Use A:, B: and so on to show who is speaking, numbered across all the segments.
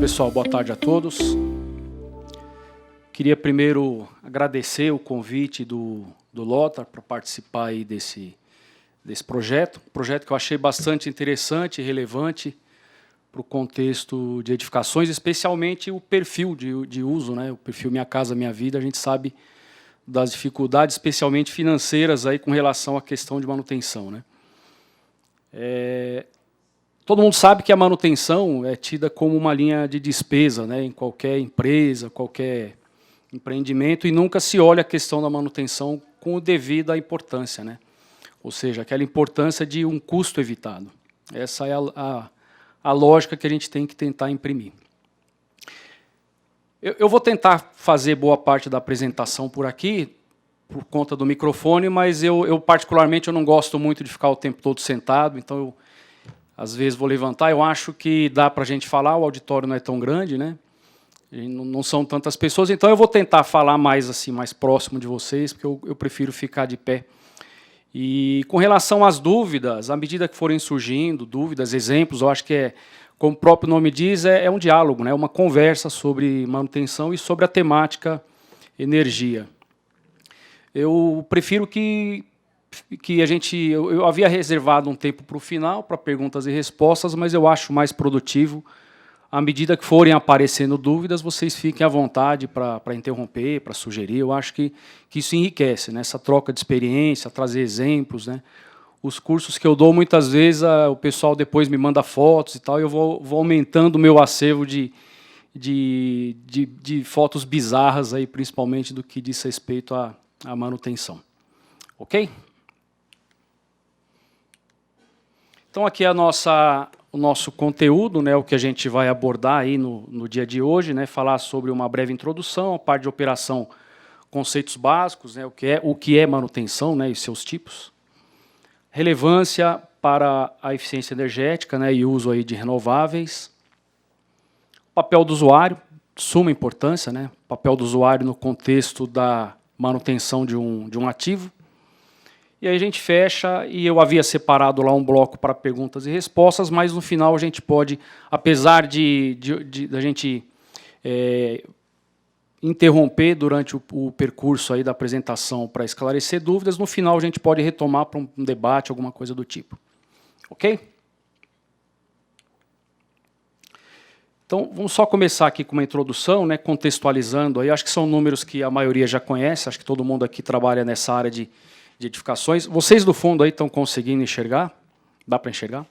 A: pessoal, boa tarde a todos. Queria primeiro agradecer o convite do Lothar para participar aí desse projeto. Um projeto que eu achei bastante interessante e relevante para o contexto de edificações, especialmente o perfil de uso, né? O perfil Minha Casa Minha Vida. A gente sabe das dificuldades, especialmente financeiras, aí, com relação à questão de manutenção, né? Todo mundo sabe que a manutenção é tida como uma linha de despesa, né, em qualquer empresa, qualquer empreendimento, e nunca se olha a questão da manutenção com a devida importância, né? Ou seja, aquela importância de um custo evitado. Essa é a lógica que a gente tem que tentar imprimir. Eu vou tentar fazer boa parte da apresentação por aqui, por conta do microfone, mas eu particularmente, eu não gosto muito de ficar o tempo todo sentado, então eu, às vezes, vou levantar. Eu acho que dá para a gente falar, o auditório não é tão grande, né? E não são tantas pessoas, então eu vou tentar falar mais, assim, mais próximo de vocês, porque eu prefiro ficar de pé. E com relação às dúvidas, à medida que forem surgindo dúvidas, exemplos, eu acho que como o próprio nome diz, é um diálogo, né? Uma conversa sobre manutenção e sobre a temática energia. Eu prefiro que a gente... Eu havia reservado um tempo para o final, para perguntas e respostas, mas eu acho mais produtivo, à medida que forem aparecendo dúvidas, vocês fiquem à vontade para interromper, para sugerir. Eu acho que isso enriquece, né? Essa troca de experiência, trazer exemplos, né? Os cursos que eu dou, muitas vezes, o pessoal depois me manda fotos e tal, e eu vou aumentando o meu acervo de fotos bizarras, aí, principalmente do que diz respeito à manutenção. Ok? Então, aqui é o nosso conteúdo, né, o que a gente vai abordar aí no dia de hoje, né, falar sobre uma breve introdução, a parte de operação, conceitos básicos, né, o que é manutenção, né, e seus tipos, relevância para a eficiência energética, né, e uso aí de renováveis, papel do usuário, suma importância, né, papel do usuário no contexto da manutenção de um ativo. E aí a gente fecha, e eu havia separado lá um bloco para perguntas e respostas, mas no final a gente pode, apesar de a gente interromper durante o percurso aí da apresentação para esclarecer dúvidas, no final a gente pode retomar para um debate, alguma coisa do tipo. Ok? Então, vamos só começar aqui com uma introdução, né, contextualizando. Aí, acho que são números que a maioria já conhece, acho que todo mundo aqui trabalha nessa área de edificações. Vocês do fundo aí estão conseguindo enxergar? Dá para enxergar?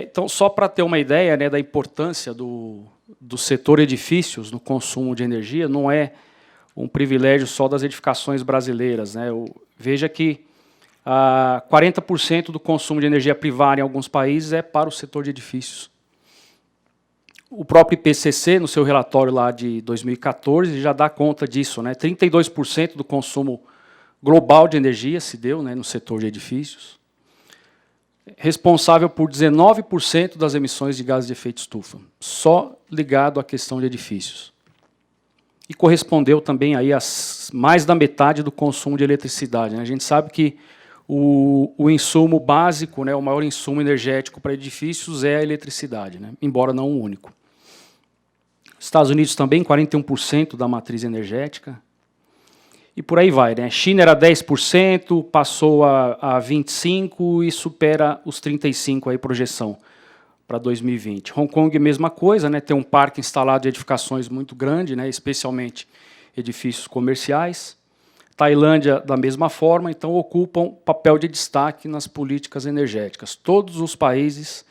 A: Então, só para ter uma ideia, né, da importância do setor edifícios no consumo de energia, não é um privilégio só das edificações brasileiras, né? Veja que 40% do consumo de energia privada em alguns países é para o setor de edifícios. O próprio IPCC, no seu relatório lá de 2014, já dá conta disso, né? 32% do consumo global de energia se deu, né, no setor de edifícios, responsável por 19% das emissões de gases de efeito estufa, só ligado à questão de edifícios. E correspondeu também aí a mais da metade do consumo de eletricidade, né? A gente sabe que o insumo básico, né, o maior insumo energético para edifícios é a eletricidade, né, embora não o único. Estados Unidos também, 41% da matriz energética. E por aí vai, né? China era 10%, passou a 25% e supera os 35% aí, projeção para 2020. Hong Kong, mesma coisa, né? Tem um parque instalado de edificações muito grande, né? Especialmente edifícios comerciais. Tailândia, da mesma forma, então ocupam papel de destaque nas políticas energéticas. Todos os países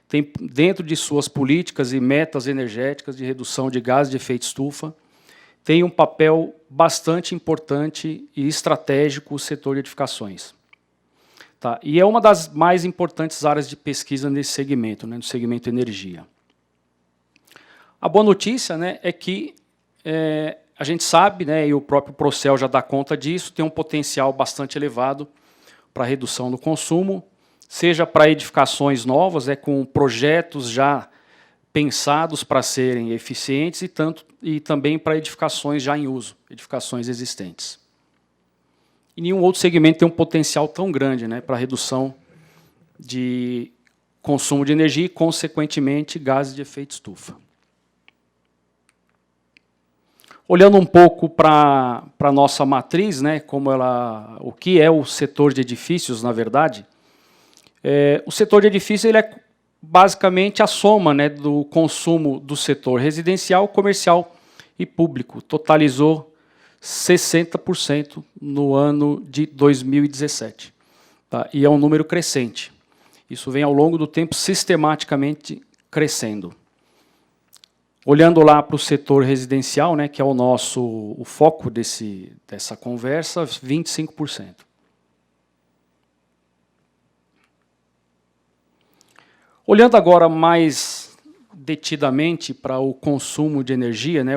A: têm, dentro de suas políticas e metas energéticas de redução de gases de efeito estufa, tem um papel bastante importante e estratégico o setor de edificações. Tá? E é uma das mais importantes áreas de pesquisa nesse segmento, né, no segmento energia. A boa notícia, né, é que a gente sabe, né, e o próprio Procel já dá conta disso, tem um potencial bastante elevado para a redução do consumo, seja para edificações novas, com projetos já pensados para serem eficientes, e também para edificações já em uso, edificações existentes. E nenhum outro segmento tem um potencial tão grande, né, para a redução de consumo de energia e, consequentemente, gases de efeito estufa. Olhando um pouco para a nossa matriz, né, o que é o setor de edifícios, na verdade, o setor de edifícios ele é basicamente a soma, né, do consumo do setor residencial, comercial e público. Totalizou 60% no ano de 2017. Tá? E é um número crescente. Isso vem ao longo do tempo sistematicamente crescendo. Olhando lá para o setor residencial, né, que é o foco dessa conversa, 25%. Olhando agora mais detidamente para o consumo de energia, né,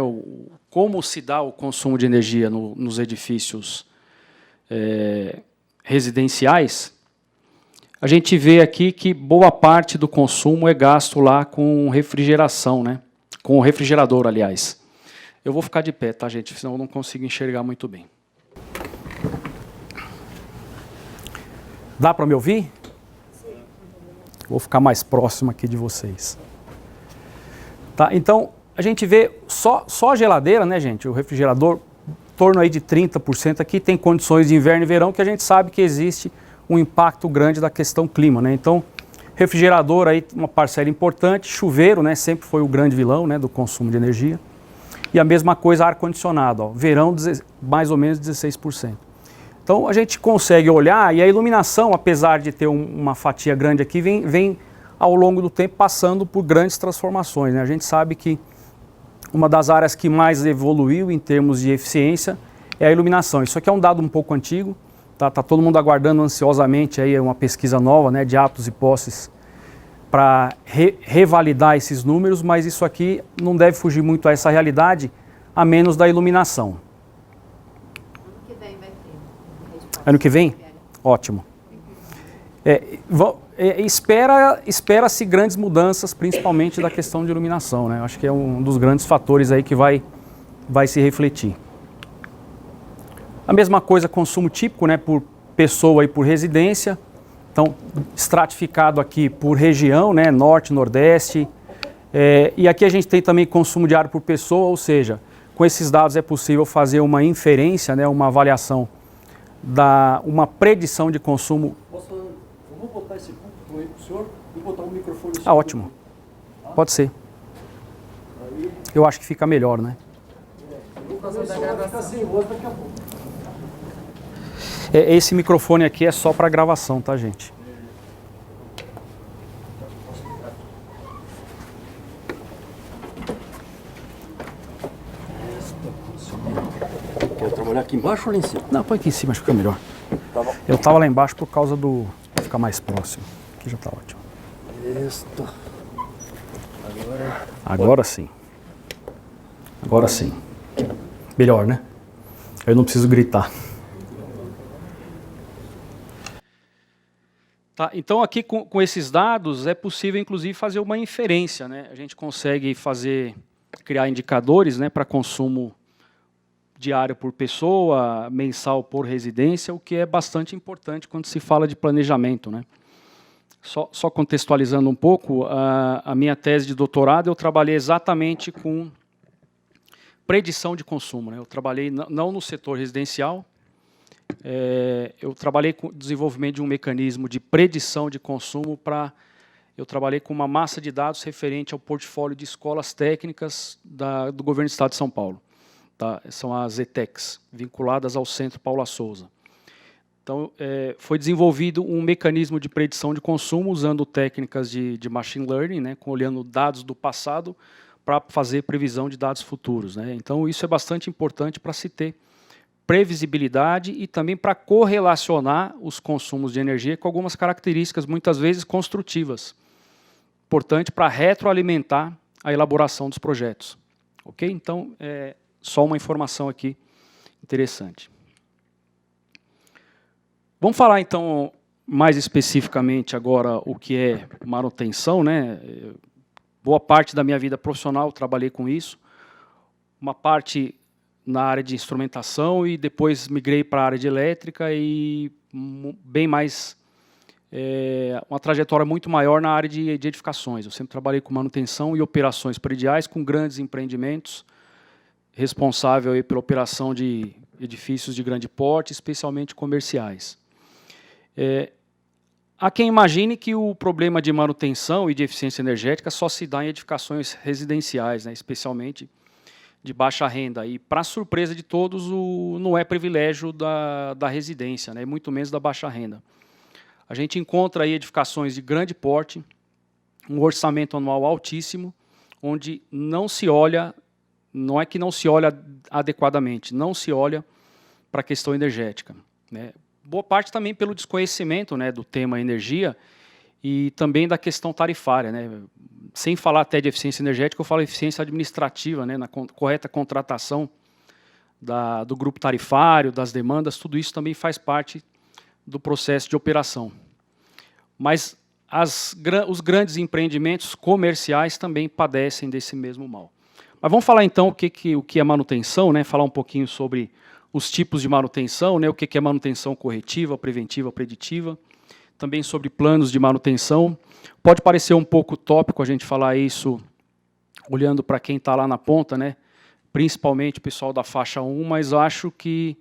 A: como se dá o consumo de energia nos edifícios residenciais, a gente vê aqui que boa parte do consumo é gasto lá com refrigeração, né? Com o refrigerador, aliás. Eu vou ficar de pé, tá, gente? Senão eu não consigo enxergar muito bem. Dá para me ouvir? Sim. Vou ficar mais próximo aqui de vocês. Tá, então, a gente vê só a geladeira, né, gente? O refrigerador, em torno aí de 30%. Aqui tem condições de inverno e verão, que a gente sabe que existe um impacto grande da questão clima, né? Então, refrigerador aí uma parcela importante, chuveiro, né, sempre foi o grande vilão, né, do consumo de energia. E a mesma coisa ar-condicionado, verão mais ou menos 16%. Então a gente consegue olhar e a iluminação, apesar de ter uma fatia grande aqui, vem ao longo do tempo passando por grandes transformações, né? A gente sabe que uma das áreas que mais evoluiu em termos de eficiência é a iluminação. Isso aqui é um dado um pouco antigo. Tá todo mundo aguardando ansiosamente aí uma pesquisa nova, né, de atos e posses para revalidar esses números, mas isso aqui não deve fugir muito a essa realidade, a menos da iluminação.
B: Ano que vem vai ter.
A: Ano que vem? Ótimo. Espera-se grandes mudanças, principalmente da questão de iluminação, né? Acho que é um dos grandes fatores aí que vai se refletir. A mesma coisa, consumo típico, né, por pessoa e por residência. Então, estratificado aqui por região, né, norte, nordeste. E aqui a gente tem também consumo diário por pessoa, ou seja, com esses dados é possível fazer uma inferência, né, uma avaliação, uma predição de consumo.
C: Eu vou botar esse púlpito aí para o senhor e botar o microfone.
A: Ótimo. Pode ser. Eu acho que fica melhor, né?
C: Eu vou ficar sem voz daqui a pouco.
A: Esse microfone aqui é só para gravação, tá, gente?
C: Quer trabalhar aqui embaixo ou lá em cima?
A: Não, põe aqui em cima, acho que fica melhor.
C: Tá bom.
A: Eu estava lá embaixo por causa do... ficar mais próximo. Aqui já está ótimo.
C: Isso.
A: Agora sim. Agora sim. Melhor, né? Eu não preciso gritar. Tá, então aqui com esses dados é possível inclusive fazer uma inferência, né? A gente consegue criar indicadores, né, para consumo diário por pessoa, mensal por residência, o que é bastante importante quando se fala de planejamento, né? Só contextualizando um pouco, a minha tese de doutorado eu trabalhei exatamente com predição de consumo, né? Eu trabalhei não no setor residencial. Eu trabalhei com o desenvolvimento de um mecanismo de predição de consumo eu trabalhei com uma massa de dados referente ao portfólio de escolas técnicas do governo do Estado de São Paulo. Tá? São as ETECs, vinculadas ao Centro Paula Souza. Então, foi desenvolvido um mecanismo de predição de consumo usando técnicas de machine learning, né, olhando dados do passado para fazer previsão de dados futuros, né? Então, isso é bastante importante para se ter previsibilidade e também para correlacionar os consumos de energia com algumas características, muitas vezes construtivas. Importante para retroalimentar a elaboração dos projetos. Ok? Então, só uma informação aqui interessante. Vamos falar, então, mais especificamente agora o que é manutenção, né? Boa parte da minha vida profissional eu trabalhei com isso. Uma parte na área de instrumentação e depois migrei para a área de elétrica e bem mais uma trajetória muito maior na área de edificações. Eu sempre trabalhei com manutenção e operações prediais com grandes empreendimentos, responsável aí pela operação de edifícios de grande porte, especialmente comerciais. Há quem imagine que o problema de manutenção e de eficiência energética só se dá em edificações residenciais, né, especialmente de baixa renda. E, para surpresa de todos, não é privilégio da residência, né, muito menos da baixa renda. A gente encontra aí edificações de grande porte, um orçamento anual altíssimo, onde não se olha, não é que não se olha adequadamente, não se olha para a questão energética, né. Boa parte também pelo desconhecimento, né, do tema energia e também da questão tarifária, né. Sem falar até de eficiência energética, eu falo eficiência administrativa, né, na correta contratação do grupo tarifário, das demandas, tudo isso também faz parte do processo de operação. Mas os grandes empreendimentos comerciais também padecem desse mesmo mal. Mas vamos falar então o que é manutenção, né, falar um pouquinho sobre os tipos de manutenção, né, o que é manutenção corretiva, preventiva, preditiva, também sobre planos de manutenção. Pode parecer um pouco utópico a gente falar isso olhando para quem está lá na ponta, né, principalmente o pessoal da faixa 1, mas eu acho que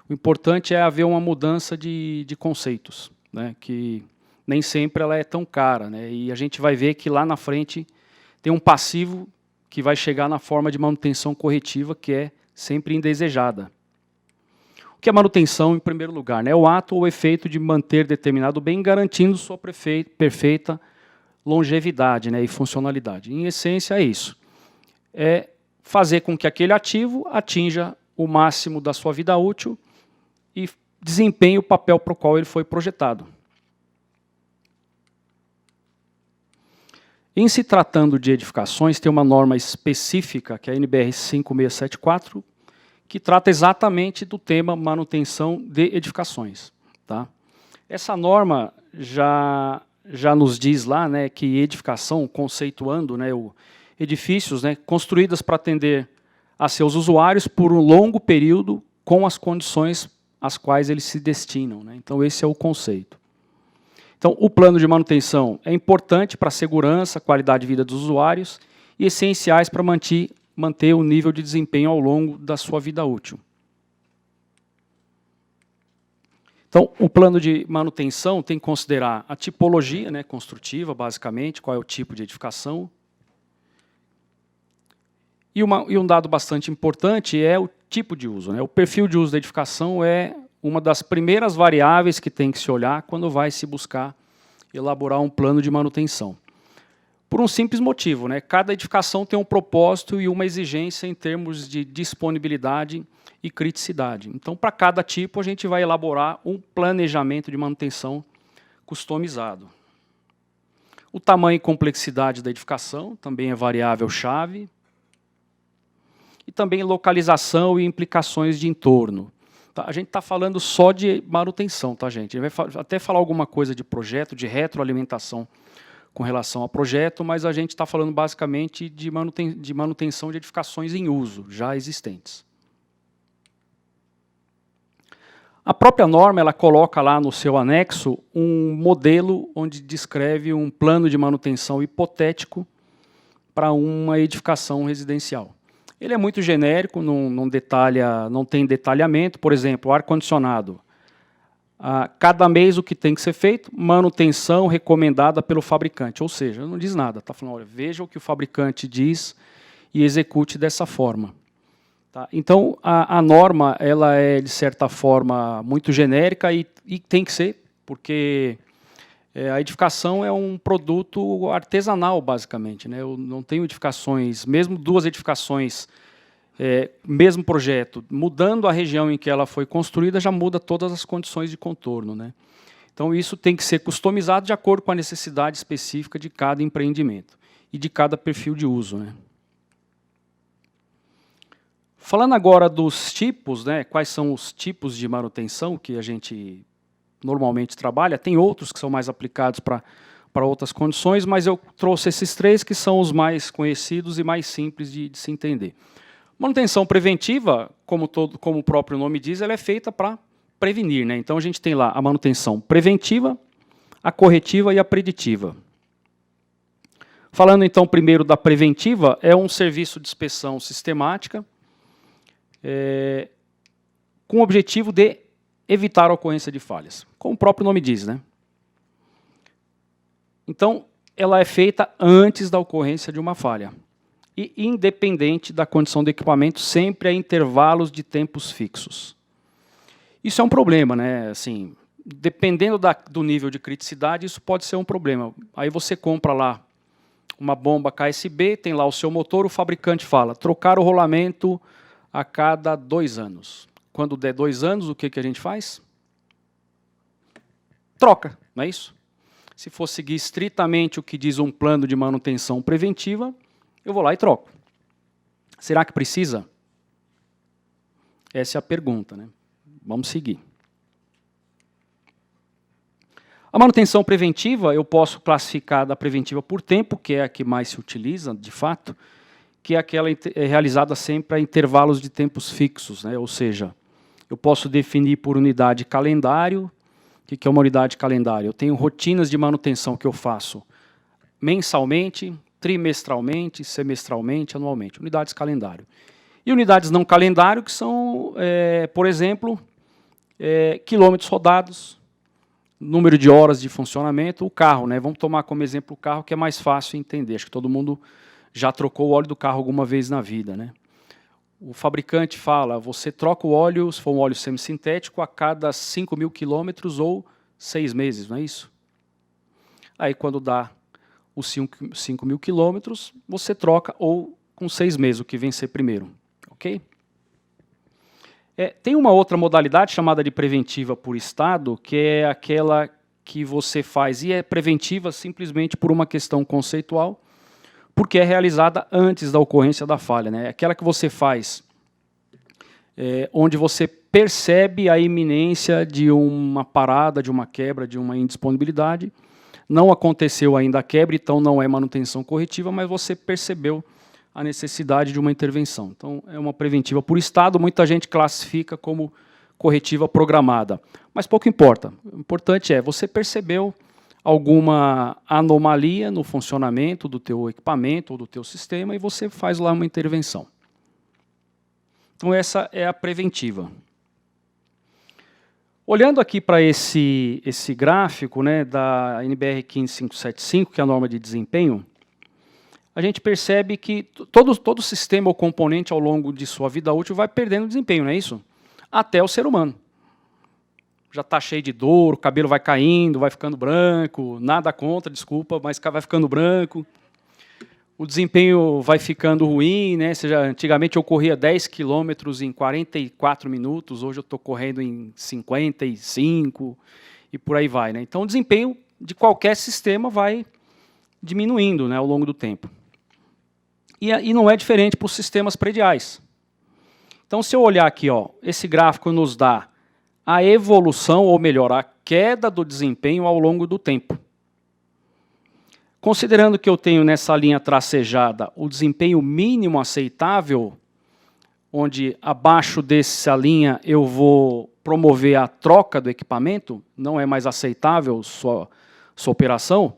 A: o importante é haver uma mudança de conceitos, né, que nem sempre ela é tão cara, né, e a gente vai ver que lá na frente tem um passivo que vai chegar na forma de manutenção corretiva, que é sempre indesejada. O que é manutenção, em primeiro lugar? Né? É o ato ou efeito de manter determinado bem, garantindo sua perfeita longevidade, né, e funcionalidade. Em essência, é isso. É fazer com que aquele ativo atinja o máximo da sua vida útil e desempenhe o papel para o qual ele foi projetado. Em se tratando de edificações, tem uma norma específica, que é a NBR 5674, que trata exatamente do tema manutenção de edificações. Tá? Essa norma já nos diz lá, né, que edificação, conceituando, né, edifícios, né, construídas para atender a seus usuários por um longo período com as condições às quais eles se destinam. Né? Então, esse é o conceito. Então, o plano de manutenção é importante para a segurança, qualidade de vida dos usuários e essenciais para manter o nível de desempenho ao longo da sua vida útil. Então, o plano de manutenção tem que considerar a tipologia, né, construtiva, basicamente, qual é o tipo de edificação. E um dado bastante importante é o tipo de uso. Né? O perfil de uso da edificação é uma das primeiras variáveis que tem que se olhar quando vai se buscar elaborar um plano de manutenção. Por um simples motivo, né? Cada edificação tem um propósito e uma exigência em termos de disponibilidade e criticidade. Então, para cada tipo, a gente vai elaborar um planejamento de manutenção customizado. O tamanho e complexidade da edificação também é variável-chave. E também localização e implicações de entorno. Tá? A gente está falando só de manutenção, tá, gente? A gente vai até falar alguma coisa de projeto, de retroalimentação com relação ao projeto, mas a gente está falando basicamente de manutenção de edificações em uso, já existentes. A própria norma ela coloca lá no seu anexo um modelo onde descreve um plano de manutenção hipotético para uma edificação residencial. Ele é muito genérico, não tem detalhamento. Por exemplo, ar-condicionado. Cada mês o que tem que ser feito, manutenção recomendada pelo fabricante. Ou seja, não diz nada. Está falando, olha, veja o que o fabricante diz e execute dessa forma. Tá? Então, a norma ela é, de certa forma, muito genérica e tem que ser, porque a edificação é um produto artesanal, basicamente. Né? Eu não tenho edificações, mesmo duas edificações, mesmo projeto, mudando a região em que ela foi construída, já muda todas as condições de contorno. Né? Então, isso tem que ser customizado de acordo com a necessidade específica de cada empreendimento e de cada perfil de uso. Né? Falando agora dos tipos, né, quais são os tipos de manutenção que a gente normalmente trabalha, tem outros que são mais aplicados para outras condições, mas eu trouxe esses três que são os mais conhecidos e mais simples de se entender. Manutenção preventiva, como o próprio nome diz, ela é feita para prevenir. Né? Então, a gente tem lá a manutenção preventiva, a corretiva e a preditiva. Falando então primeiro da preventiva, é um serviço de inspeção sistemática com o objetivo de evitar a ocorrência de falhas, como o próprio nome diz, né? Então, ela é feita antes da ocorrência de uma falha e independente da condição do equipamento, sempre a intervalos de tempos fixos. Isso é um problema, né? Assim, dependendo do nível de criticidade, isso pode ser um problema. Aí você compra lá uma bomba KSB, tem lá o seu motor, o fabricante fala, trocar o rolamento a cada 2 anos. Quando der 2 anos, o que a gente faz? Troca, não é isso? Se for seguir estritamente o que diz um plano de manutenção preventiva, eu vou lá e troco. Será que precisa? Essa é a pergunta, né? Vamos seguir. A manutenção preventiva, eu posso classificar da preventiva por tempo, que é a que mais se utiliza, de fato, que é aquela realizada sempre a intervalos de tempos fixos, né? Ou seja, eu posso definir por unidade calendário. O que é uma unidade calendário? Eu tenho rotinas de manutenção que eu faço mensalmente, trimestralmente, semestralmente, anualmente. Unidades calendário. E unidades não calendário, que são, por exemplo, quilômetros rodados, número de horas de funcionamento, o carro, né? Vamos tomar como exemplo o carro, que é mais fácil entender. Acho que todo mundo já trocou o óleo do carro alguma vez na vida, né? O fabricante fala, você troca o óleo, se for um óleo semissintético, a cada 5.000 quilômetros ou 6 meses, não é isso? Aí, quando dá os 5.000 quilômetros, você troca ou com 6 meses, o que vencer primeiro, ok? Tem uma outra modalidade chamada de preventiva por estado, que é aquela que você faz, e é preventiva simplesmente por uma questão conceitual, porque é realizada antes da ocorrência da falha, né? Aquela que você faz, onde você percebe a iminência de uma parada, de uma quebra, de uma indisponibilidade. Não aconteceu ainda a quebra, então não é manutenção corretiva, mas você percebeu a necessidade de uma intervenção. Então, é uma preventiva por estado, muita gente classifica como corretiva programada. Mas pouco importa. O importante é, você percebeu alguma anomalia no funcionamento do teu equipamento ou do teu sistema e você faz lá uma intervenção. Então, essa é a preventiva. Olhando aqui para esse gráfico, né, da NBR 15575, que é a norma de desempenho, a gente percebe que todo sistema ou componente ao longo de sua vida útil vai perdendo desempenho, não é isso? Até o ser humano. Já está cheio de dor, o cabelo vai caindo, vai ficando branco, nada contra, desculpa, mas vai ficando branco. O desempenho vai ficando ruim, né? Antigamente eu corria 10 quilômetros em 44 minutos, hoje eu estou correndo em 55 e por aí vai, né? Então o desempenho de qualquer sistema vai diminuindo, né, ao longo do tempo. E não é diferente para os sistemas prediais. Então, se eu olhar aqui, ó, esse gráfico nos dá a evolução, ou melhor, a queda do desempenho ao longo do tempo. Considerando que eu tenho nessa linha tracejada o desempenho mínimo aceitável, onde abaixo dessa linha eu vou promover a troca do equipamento, não é mais aceitável sua operação,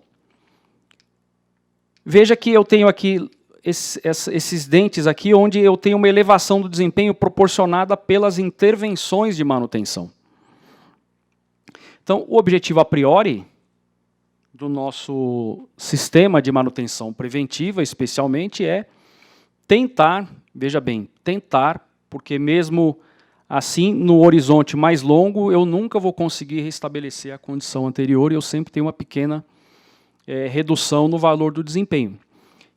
A: veja que eu tenho aqui esses dentes aqui, onde eu tenho uma elevação do desempenho proporcionada pelas intervenções de manutenção. Então, o objetivo a priori do nosso sistema de manutenção preventiva, especialmente, é tentar, veja bem, tentar, porque mesmo assim, no horizonte mais longo, eu nunca vou conseguir restabelecer a condição anterior e eu sempre tenho uma pequena redução no valor do desempenho.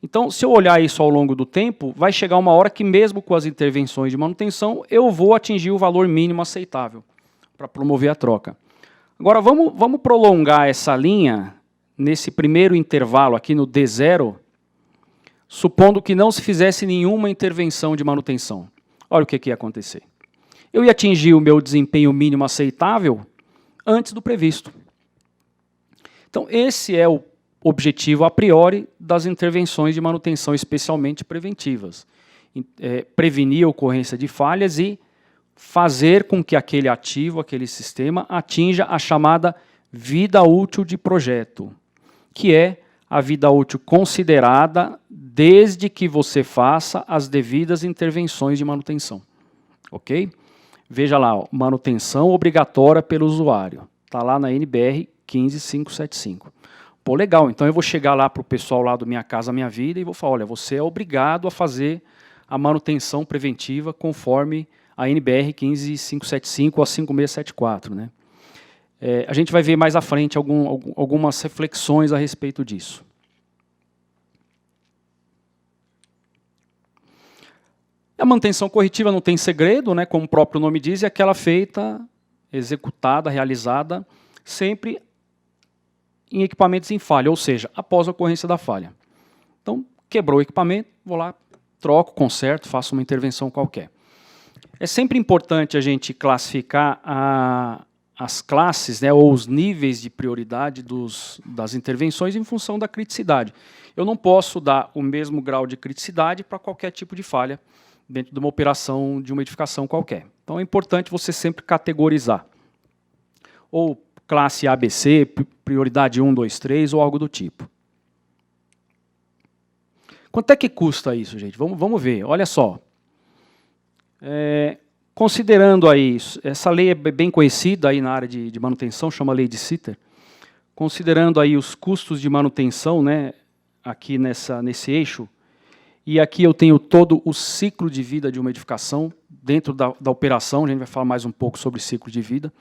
A: Então, se eu olhar isso ao longo do tempo, vai chegar uma hora que, mesmo com as intervenções de manutenção, eu vou atingir o valor mínimo aceitável para promover a troca. Agora, vamos prolongar essa linha nesse primeiro intervalo aqui no D0, supondo que não se fizesse nenhuma intervenção de manutenção. Olha o que ia acontecer. Eu ia atingir o meu desempenho mínimo aceitável antes do previsto. Então, esse é o objetivo a priori das intervenções de manutenção, especialmente preventivas. Prevenir a ocorrência de falhas e fazer com que aquele ativo, aquele sistema, atinja a chamada vida útil de projeto, que é a vida útil considerada desde que você faça as devidas intervenções de manutenção. Ok? Veja lá, ó, manutenção obrigatória pelo usuário. Está lá na NBR 15575. Pô, legal, então eu vou chegar lá para o pessoal lá do Minha Casa Minha Vida e vou falar, olha, você é obrigado a fazer a manutenção preventiva conforme a NBR 15575 ou a 5674, né? A gente vai ver mais à frente algumas reflexões a respeito disso. A manutenção corretiva não tem segredo, né, como o próprio nome diz, é aquela feita, executada, realizada, sempre em equipamentos em falha, ou seja, após a ocorrência da falha. Então, quebrou o equipamento, vou lá, troco, conserto, faço uma intervenção qualquer. É sempre importante a gente classificar as classes, né, ou os níveis de prioridade das intervenções em função da criticidade. Eu não posso dar o mesmo grau de criticidade para qualquer tipo de falha dentro de uma operação de uma edificação qualquer. Então é importante você sempre categorizar. Ou classe ABC, prioridade 1, 2, 3, ou algo do tipo. Quanto é que custa isso, gente? Vamos ver, olha só. Considerando aí, essa lei é bem conhecida aí na área de manutenção, chama Lei de Sitter. Considerando aí os custos de manutenção, né, aqui nesse eixo, e aqui eu tenho todo o ciclo de vida de uma edificação, dentro da operação, a gente vai falar mais um pouco sobre ciclo de vida,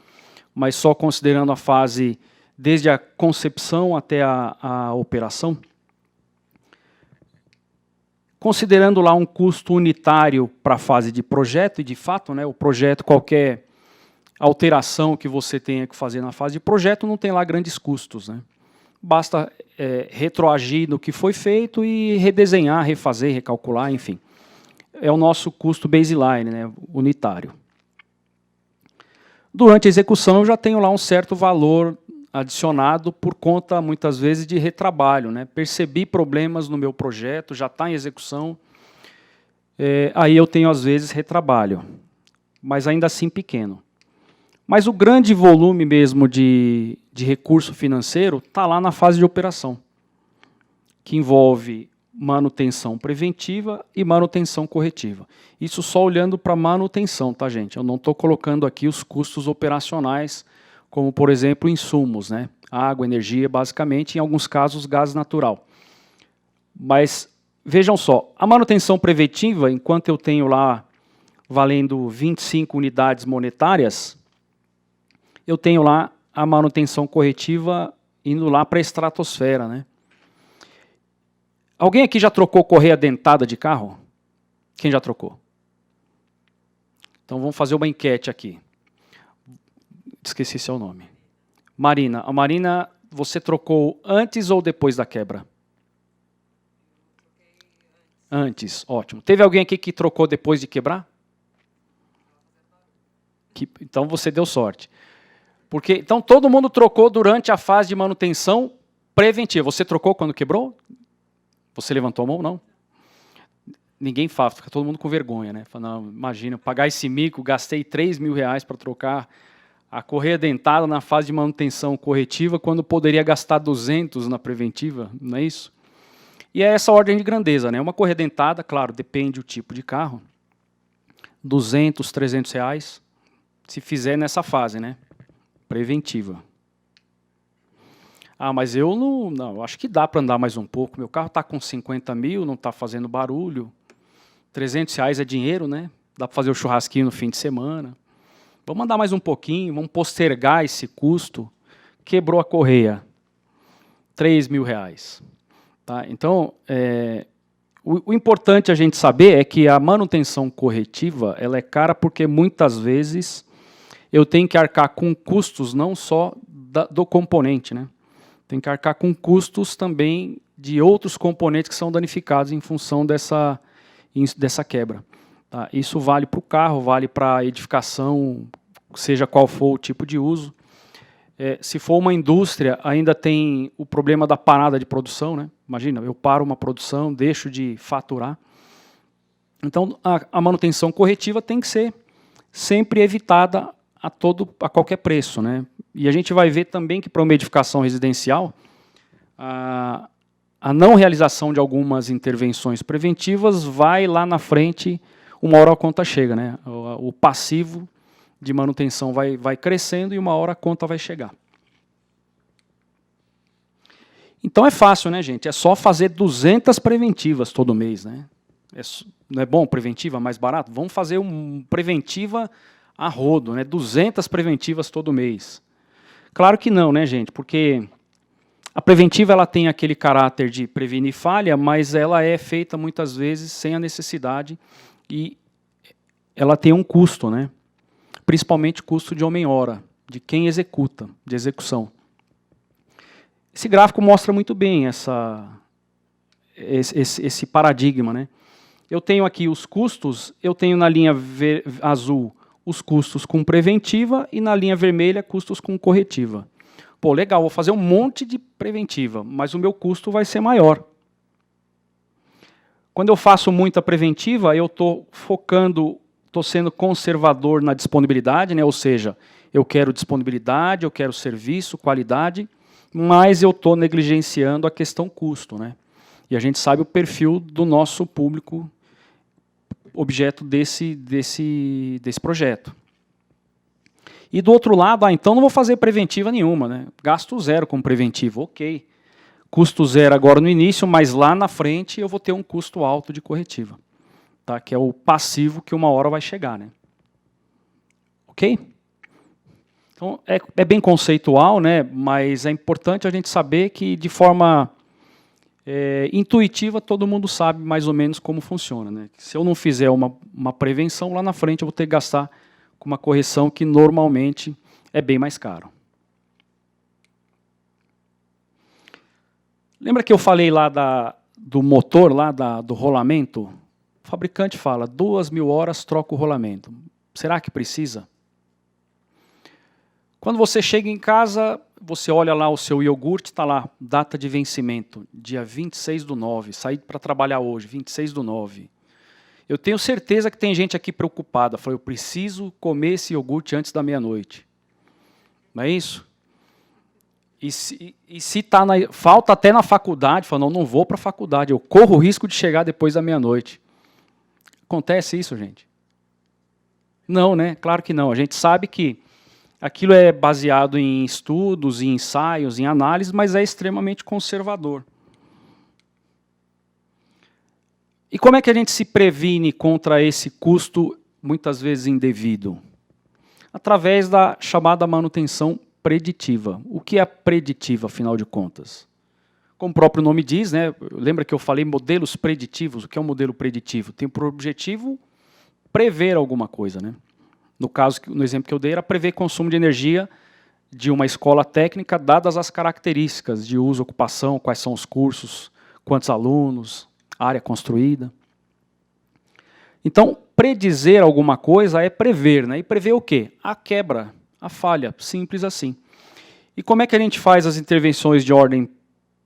A: mas só considerando a fase desde a concepção até a operação. Considerando lá um custo unitário para a fase de projeto, e de fato, né, o projeto, qualquer alteração que você tenha que fazer na fase de projeto, não tem lá grandes custos, né? Basta retroagir no que foi feito e redesenhar, refazer, recalcular, enfim. É o nosso custo baseline, né, unitário. Durante a execução, eu já tenho lá um certo valor adicionado por conta, muitas vezes, de retrabalho, né? Percebi problemas no meu projeto, já está em execução, aí eu tenho, às vezes, retrabalho, mas ainda assim pequeno. Mas o grande volume mesmo de recurso financeiro está lá na fase de operação, que envolve manutenção preventiva e manutenção corretiva. Isso só olhando para manutenção, tá, gente? Eu não estou colocando aqui os custos operacionais, como, por exemplo, insumos, né? Água, energia, basicamente, em alguns casos, gás natural. Mas, vejam só, a manutenção preventiva, enquanto eu tenho lá valendo 25 unidades monetárias, eu tenho lá a manutenção corretiva indo lá para a estratosfera, né? Alguém aqui já trocou correia dentada de carro? Quem já trocou? Então vamos fazer uma enquete aqui. Esqueci seu nome. Marina. A Marina, você trocou antes ou depois da quebra? Antes, ótimo. Teve alguém aqui que trocou depois de quebrar? Então você deu sorte. Então todo mundo trocou durante a fase de manutenção preventiva. Você trocou quando quebrou? Você levantou a mão? Não. Ninguém fala, fica todo mundo com vergonha, né? Fala, não, imagina, pagar esse mico, gastei R$3.000 para trocar a correia dentada na fase de manutenção corretiva, quando poderia gastar 200 na preventiva, não é isso? E é essa ordem de grandeza, né? Uma correia dentada, claro, depende do tipo de carro, R$200, R$300, se fizer nessa fase, né? Preventiva. Ah, mas eu não, acho que dá para andar mais um pouco. Meu carro está com 50 mil, não está fazendo barulho. R$300 é dinheiro, né? Dá para fazer o churrasquinho no fim de semana. Vamos andar mais um pouquinho, vamos postergar esse custo. Quebrou a correia, R$3.000. Tá? Então, o importante a gente saber é que a manutenção corretiva ela é cara porque muitas vezes eu tenho que arcar com custos não só do componente, né? Tem que arcar com custos também de outros componentes que são danificados em função dessa quebra. Tá? Isso vale para o carro, vale para a edificação, seja qual for o tipo de uso. Se for uma indústria, ainda tem o problema da parada de produção, né? Imagina, eu paro uma produção, deixo de faturar. Então, a manutenção corretiva tem que ser sempre evitada a qualquer preço, né? E a gente vai ver também que para uma edificação residencial, a não realização de algumas intervenções preventivas vai lá na frente, uma hora a conta chega, né? O passivo de manutenção vai crescendo e uma hora a conta vai chegar. Então é fácil, né, gente? É só fazer 200 preventivas todo mês, né? Não é bom preventiva, mais barato? Vamos fazer uma preventiva a rodo, né? 200 preventivas todo mês. Claro que não, né, gente? Porque a preventiva ela tem aquele caráter de prevenir falha, mas ela é feita muitas vezes sem a necessidade e ela tem um custo, né? Principalmente custo de homem-hora, de quem executa, de execução. Esse gráfico mostra muito bem esse paradigma, né? Eu tenho aqui os custos, eu tenho na linha azul os custos com preventiva e na linha vermelha custos com corretiva. Pô, legal, vou fazer um monte de preventiva, mas o meu custo vai ser maior. Quando eu faço muita preventiva, eu estou focando, estou sendo conservador na disponibilidade, né? Ou seja, eu quero disponibilidade, eu quero serviço, qualidade, mas eu estou negligenciando a questão custo, né? E a gente sabe o perfil do nosso público objeto desse projeto. E do outro lado, então não vou fazer preventiva nenhuma, né? Gasto zero com preventiva, ok. Custo zero agora no início, mas lá na frente eu vou ter um custo alto de corretiva, tá? Que é o passivo que uma hora vai chegar, né? Ok? Então, é bem conceitual, né? Mas é importante a gente saber que, de forma intuitiva, todo mundo sabe mais ou menos como funciona, né? Se eu não fizer uma prevenção, lá na frente eu vou ter que gastar com uma correção que normalmente é bem mais caro. Lembra que eu falei lá do motor, lá do rolamento? O fabricante fala, 2.000 horas troca o rolamento. Será que precisa? Quando você chega em casa, você olha lá o seu iogurte, está lá, data de vencimento, dia 26/9, saí para trabalhar hoje, 26/9. Eu tenho certeza que tem gente aqui preocupada, falou, eu preciso comer esse iogurte antes da meia-noite. Não é isso? E se tá falta até na faculdade, fala, não vou para a faculdade, eu corro o risco de chegar depois da meia-noite. Acontece isso, gente? Não, né? Claro que não. A gente sabe que aquilo é baseado em estudos, em ensaios, em análises, mas é extremamente conservador. E como é que a gente se previne contra esse custo, muitas vezes indevido? Através da chamada manutenção preditiva. O que é preditiva, afinal de contas? Como o próprio nome diz, né? Lembra que eu falei modelos preditivos? O que é um modelo preditivo? Tem por objetivo prever alguma coisa, né? No caso, no exemplo que eu dei, era prever consumo de energia de uma escola técnica, dadas as características de uso, ocupação, quais são os cursos, quantos alunos, área construída. Então, predizer alguma coisa é prever, né? E prever o quê? A quebra, a falha, simples assim. E como é que a gente faz as intervenções de ordem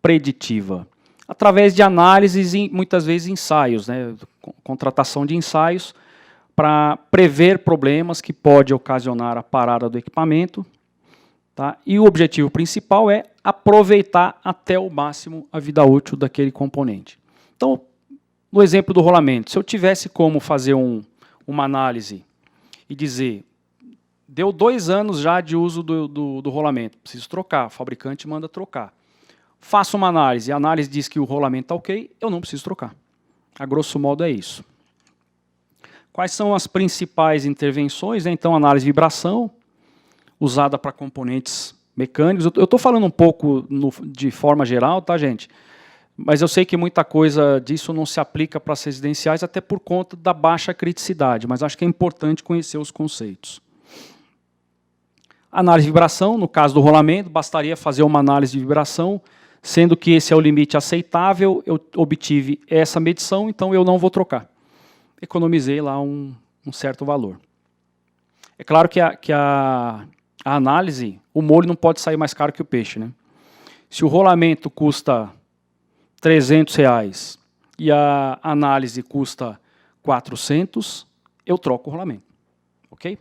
A: preditiva? Através de análises e, muitas vezes, ensaios, né? Contratação de ensaios, para prever problemas que pode ocasionar a parada do equipamento, tá? E o objetivo principal é aproveitar até o máximo a vida útil daquele componente. Então, no exemplo do rolamento, se eu tivesse como fazer uma análise e dizer, deu 2 anos já de uso do rolamento, preciso trocar, o fabricante manda trocar. Faço uma análise, a análise diz que o rolamento está ok, eu não preciso trocar. A grosso modo é isso. Quais são as principais intervenções? Então, análise de vibração, usada para componentes mecânicos. Eu estou falando um pouco de forma geral, tá, gente? Mas eu sei que muita coisa disso não se aplica para as residenciais, até por conta da baixa criticidade, mas acho que é importante conhecer os conceitos. Análise de vibração, no caso do rolamento, bastaria fazer uma análise de vibração, sendo que esse é o limite aceitável, eu obtive essa medição, então eu não vou trocar. Economizei lá um certo valor. É claro que a análise, o molho não pode sair mais caro que o peixe, né? Se o rolamento custa R$300 e a análise custa 400, eu troco o rolamento. Ok?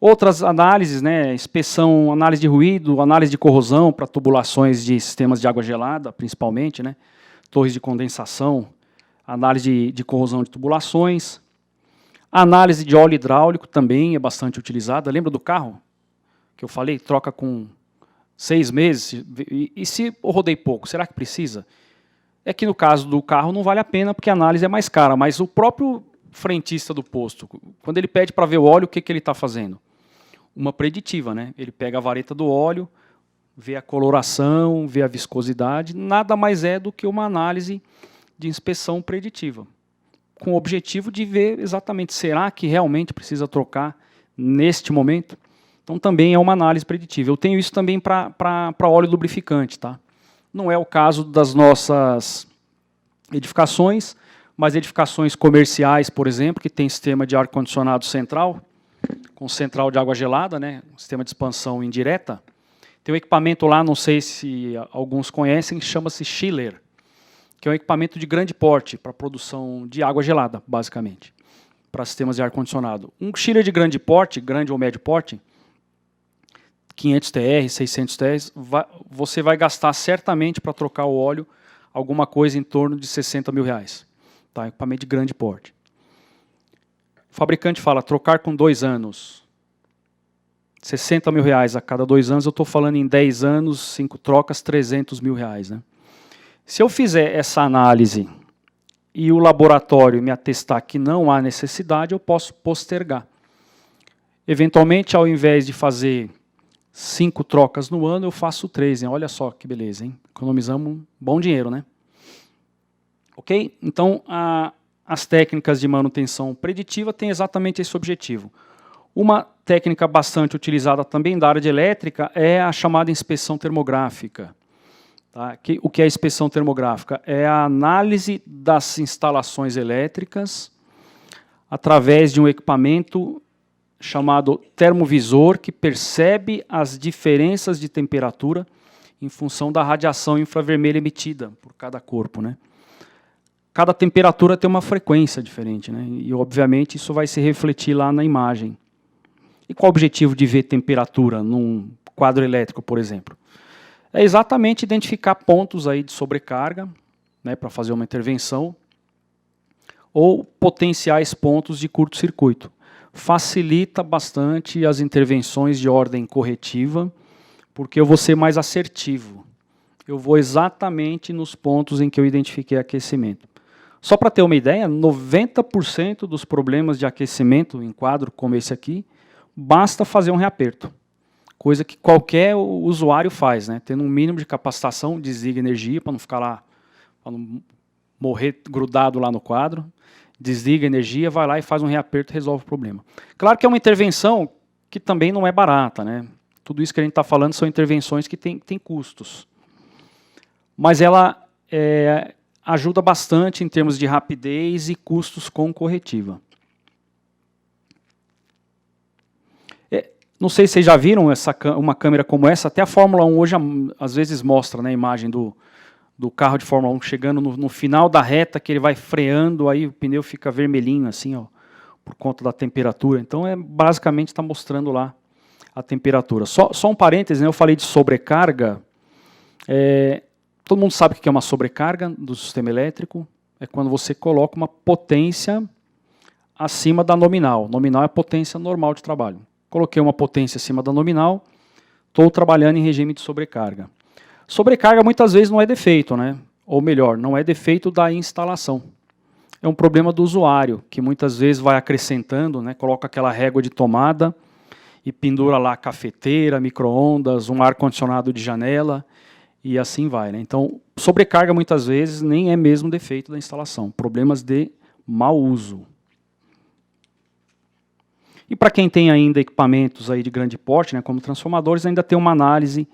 A: Outras análises, né, inspeção, análise de ruído, análise de corrosão para tubulações de sistemas de água gelada, principalmente, né, torres de condensação, análise de corrosão de tubulações. A análise de óleo hidráulico também é bastante utilizada. Lembra do carro que eu falei? Troca com 6 meses. E se eu rodei pouco, será que precisa? É que no caso do carro não vale a pena, porque a análise é mais cara, mas o próprio frentista do posto, quando ele pede para ver o óleo, o que, que ele está fazendo? Uma preditiva, né? Ele pega a vareta do óleo, vê a coloração, vê a viscosidade, nada mais é do que uma análise de inspeção preditiva, com o objetivo de ver exatamente, será que realmente precisa trocar neste momento? Então também é uma análise preditiva. Eu tenho isso também para óleo lubrificante, tá? Não é o caso das nossas edificações, mas edificações comerciais, por exemplo, que tem sistema de ar-condicionado central, com central de água gelada, né, sistema de expansão indireta. Tem um equipamento lá, não sei se alguns conhecem, chama-se chiller, que é um equipamento de grande porte para produção de água gelada, basicamente, para sistemas de ar-condicionado. Um chiller de grande porte, grande ou médio porte, 500 TR, 600 TR, você vai gastar certamente para trocar o óleo alguma coisa em torno de R$60 mil. Tá? Equipamento de grande porte. O fabricante fala, trocar com 2 anos, R$60 mil a cada 2 anos, eu estou falando em 10 anos, 5 trocas, R$300 mil. Né? Se eu fizer essa análise e o laboratório me atestar que não há necessidade, eu posso postergar. Eventualmente, ao invés de fazer 5 trocas no ano, eu faço 3. Hein? Olha só que beleza, hein? Economizamos um bom dinheiro, né? Ok? Então, as técnicas de manutenção preditiva têm exatamente esse objetivo. Uma técnica bastante utilizada também da área de elétrica é a chamada inspeção termográfica. Tá? O que é a inspeção termográfica? É a análise das instalações elétricas através de um equipamento chamado termovisor, que percebe as diferenças de temperatura em função da radiação infravermelha emitida por cada corpo, né? Cada temperatura tem uma frequência diferente, né? E, obviamente, isso vai se refletir lá na imagem. E qual o objetivo de ver temperatura num quadro elétrico, por exemplo? É exatamente identificar pontos aí de sobrecarga, né, para fazer uma intervenção, ou potenciais pontos de curto-circuito. Facilita bastante as intervenções de ordem corretiva, porque eu vou ser mais assertivo. Eu vou exatamente nos pontos em que eu identifiquei aquecimento. Só para ter uma ideia, 90% dos problemas de aquecimento em quadro como esse aqui, basta fazer um reaperto. Coisa que qualquer usuário faz, né? Tendo um mínimo de capacitação, desliga energia para não ficar lá, para não morrer grudado lá no quadro. Desliga a energia, vai lá e faz um reaperto e resolve o problema. Claro que é uma intervenção que também não é barata, né? Tudo isso que a gente está falando são intervenções que têm custos. Mas ela ajuda bastante em termos de rapidez e custos com corretiva. Não sei se vocês já viram uma câmera como essa, até a Fórmula 1 hoje às vezes mostra, né, a imagem do carro de Fórmula 1 chegando no final da reta, que ele vai freando, aí o pneu fica vermelhinho assim, ó, por conta da temperatura. Então, basicamente está mostrando lá a temperatura. Só um parêntese, né, eu falei de sobrecarga. Todo mundo sabe o que é uma sobrecarga do sistema elétrico. É quando você coloca uma potência acima da nominal. Nominal é a potência normal de trabalho. Coloquei uma potência acima da nominal, estou trabalhando em regime de sobrecarga. Sobrecarga muitas vezes não é defeito, né? Ou melhor, não é defeito da instalação. É um problema do usuário, que muitas vezes vai acrescentando, né? Coloca aquela régua de tomada e pendura lá cafeteira, micro-ondas, um ar-condicionado de janela, e assim vai, né? Então, sobrecarga muitas vezes nem é mesmo defeito da instalação, problemas de mau uso. E para quem tem ainda equipamentos aí de grande porte, né, como transformadores, ainda tem uma análise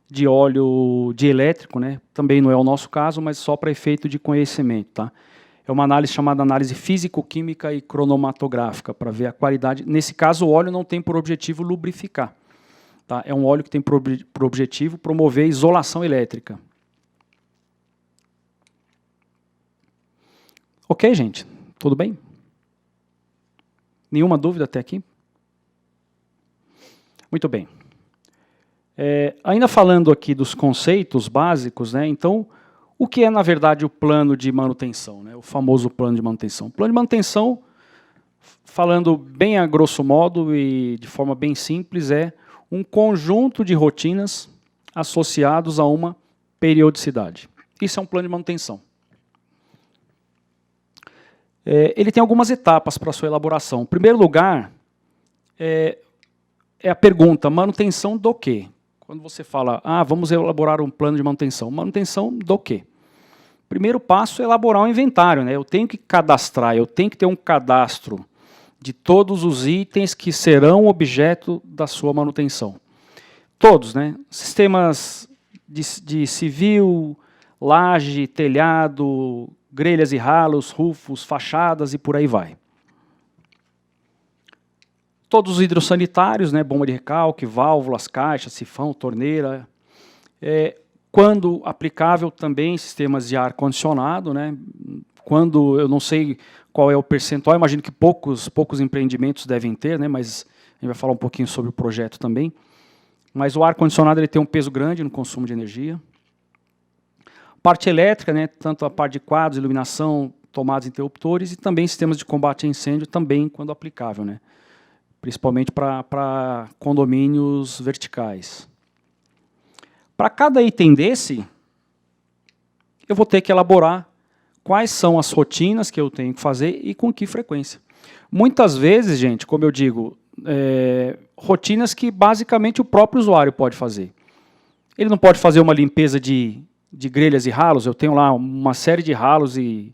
A: de óleo de elétrico, né? Também não é o nosso caso, mas só para efeito de conhecimento. Tá? É uma análise chamada análise físico-química e cronomatográfica, para ver a qualidade. Nesse caso, o óleo não tem por objetivo lubrificar. Tá? É um óleo que tem por objetivo promover isolação elétrica. Ok, gente? Tudo bem? Nenhuma dúvida até aqui? Muito bem. Ainda falando aqui dos conceitos básicos, né, então, o que é, na verdade, o plano de manutenção, né, o famoso plano de manutenção? O plano de manutenção, falando bem a grosso modo e de forma bem simples, é um conjunto de rotinas associados a uma periodicidade. Isso é um plano de manutenção. Ele tem algumas etapas para a sua elaboração. Em primeiro lugar, é a pergunta, manutenção do quê? Quando você fala, vamos elaborar um plano de manutenção. Manutenção do quê? Primeiro passo é elaborar um inventário, né? Eu tenho que cadastrar, eu tenho que ter um cadastro de todos os itens que serão objeto da sua manutenção. Todos, né? Sistemas de civil, laje, telhado, grelhas e ralos, rufos, fachadas e por aí vai. Todos os hidrossanitários, né, bomba de recalque, válvulas, caixas, sifão, torneira. Quando aplicável, também sistemas de ar-condicionado. Né, quando, eu não sei qual é o percentual, imagino que poucos empreendimentos devem ter, né, mas a gente vai falar um pouquinho sobre o projeto também. Mas o ar-condicionado ele tem um peso grande no consumo de energia. Parte elétrica, né, tanto a parte de quadros, iluminação, tomadas interruptores, e também sistemas de combate a incêndio, também quando aplicável, né, principalmente para condomínios verticais. Para cada item desse, eu vou ter que elaborar quais são as rotinas que eu tenho que fazer e com que frequência. Muitas vezes, gente, como eu digo, rotinas que basicamente o próprio usuário pode fazer. Ele não pode fazer uma limpeza de grelhas e ralos, eu tenho lá uma série de ralos e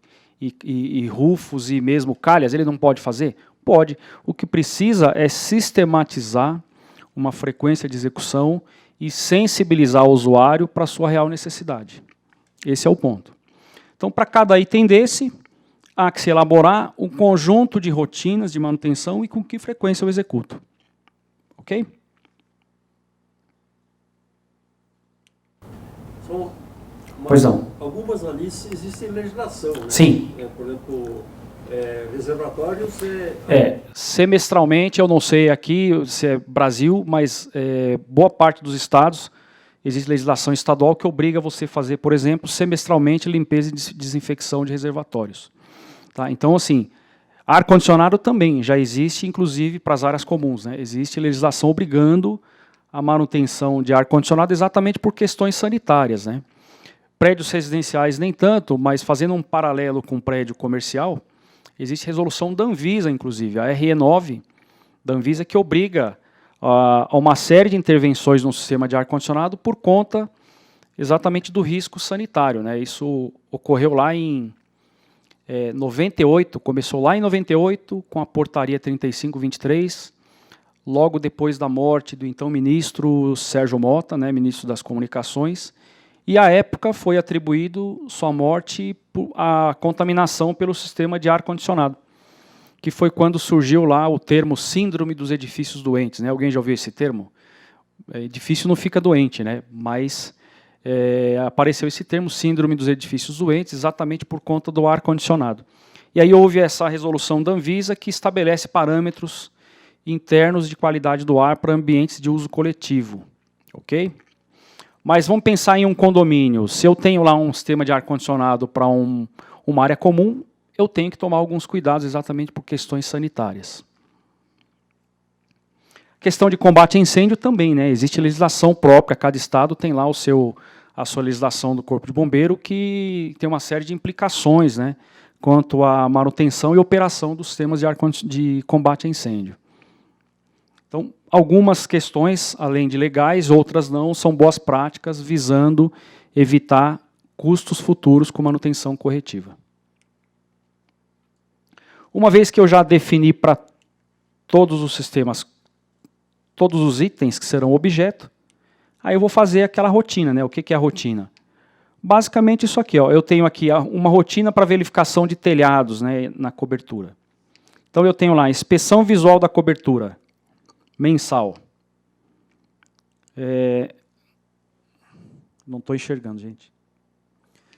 A: rufos e mesmo calhas, ele não pode fazer? Pode. O que precisa é sistematizar uma frequência de execução e sensibilizar o usuário para a sua real necessidade. Esse é o ponto. Então, para cada item desse, há que se elaborar um conjunto de rotinas de manutenção e com que frequência eu executo. Ok? Pois não.
C: Algumas ali existem legislação, né?
A: Sim.
C: Por exemplo, reservatórios...
A: Semestralmente, eu não sei aqui se é Brasil, mas boa parte dos estados, existe legislação estadual que obriga você a fazer, por exemplo, semestralmente limpeza e desinfecção de reservatórios. Tá? Então, assim, ar-condicionado também já existe, inclusive, para as áreas comuns. Né? Existe legislação obrigando a manutenção de ar-condicionado exatamente por questões sanitárias. Né? Prédios residenciais nem tanto, mas fazendo um paralelo com prédio comercial, existe resolução da Anvisa, inclusive, a RE9 da Anvisa, que obriga a uma série de intervenções no sistema de ar-condicionado por conta exatamente do risco sanitário. Né? Isso ocorreu lá em 98, começou lá em 98 com a portaria 3523, logo depois da morte do então ministro Sérgio Mota, né, ministro das Comunicações, e à época foi atribuído sua morte à contaminação pelo sistema de ar-condicionado, que foi quando surgiu lá o termo síndrome dos edifícios doentes. Né? Alguém já ouviu esse termo? Edifício não fica doente, né? Mas apareceu esse termo, síndrome dos edifícios doentes, exatamente por conta do ar-condicionado. E aí houve essa resolução da Anvisa que estabelece parâmetros internos de qualidade do ar para ambientes de uso coletivo. Ok? Mas vamos pensar em um condomínio. Se eu tenho lá um sistema de ar-condicionado para uma área comum, eu tenho que tomar alguns cuidados exatamente por questões sanitárias. Questão de combate a incêndio também, né? Existe legislação própria, cada estado tem lá a sua legislação do Corpo de Bombeiro, que tem uma série de implicações, né, quanto à manutenção e operação dos sistemas de combate a incêndio. Então, algumas questões, além de legais, outras não, são boas práticas visando evitar custos futuros com manutenção corretiva. Uma vez que eu já defini para todos os sistemas, todos os itens que serão objeto, aí eu vou fazer aquela rotina. Né? O que é a rotina? Basicamente isso aqui. Ó, eu tenho aqui uma rotina para verificação de telhados, né, na cobertura. Então eu tenho lá inspeção visual da cobertura, mensal. Não estou enxergando, gente.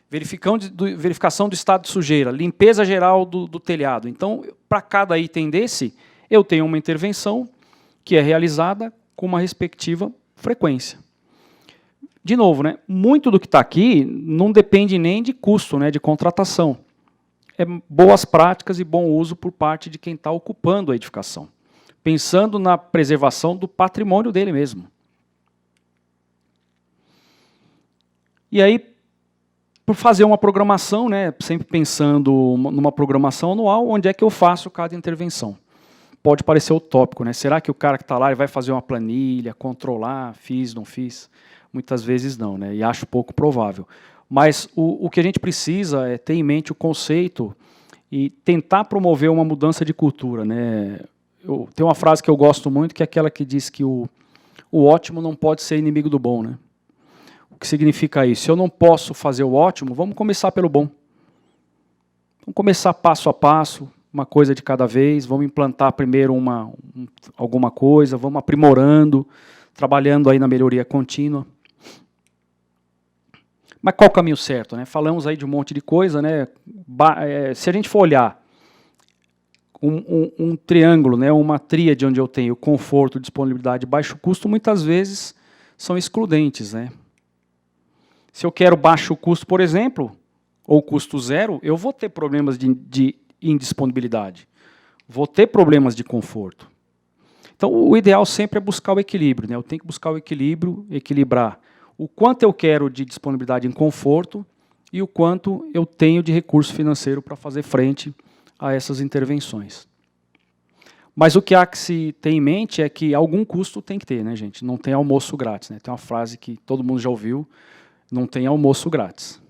A: Verificação do estado de sujeira, limpeza geral do telhado. Então, para cada item desse, eu tenho uma intervenção que é realizada com uma respectiva frequência. De novo, né, muito do que está aqui não depende nem de custo, né, de contratação. É boas práticas e bom uso por parte de quem está ocupando a edificação, pensando na preservação do patrimônio dele mesmo. E aí, por fazer uma programação, né, sempre pensando numa programação anual, onde é que eu faço cada intervenção? Pode parecer utópico, né? Será que o cara que está lá ele vai fazer uma planilha, controlar, fiz, não fiz? Muitas vezes não, né? E acho pouco provável. Mas o que a gente precisa é ter em mente o conceito e tentar promover uma mudança de cultura, né? Tem uma frase que eu gosto muito, que é aquela que diz que o ótimo não pode ser inimigo do bom, né? O que significa isso? Se eu não posso fazer o ótimo, vamos começar pelo bom. Vamos começar passo a passo, uma coisa de cada vez, vamos implantar primeiro alguma coisa, vamos aprimorando, trabalhando aí na melhoria contínua. Mas qual o caminho certo, né? Falamos aí de um monte de coisa, né? Se a gente for olhar um triângulo, né? Uma tríade onde eu tenho conforto, disponibilidade e baixo custo, muitas vezes são excludentes, né? Se eu quero baixo custo, por exemplo, ou custo zero, eu vou ter problemas de indisponibilidade, vou ter problemas de conforto. Então, o ideal sempre é buscar o equilíbrio, né? Eu tenho que buscar o equilíbrio, equilibrar o quanto eu quero de disponibilidade em conforto e o quanto eu tenho de recurso financeiro para fazer frente a essas intervenções. Mas o que há que se ter em mente é que algum custo tem que ter, né, gente? Não tem almoço grátis, né? Tem uma frase que todo mundo já ouviu, não tem almoço grátis.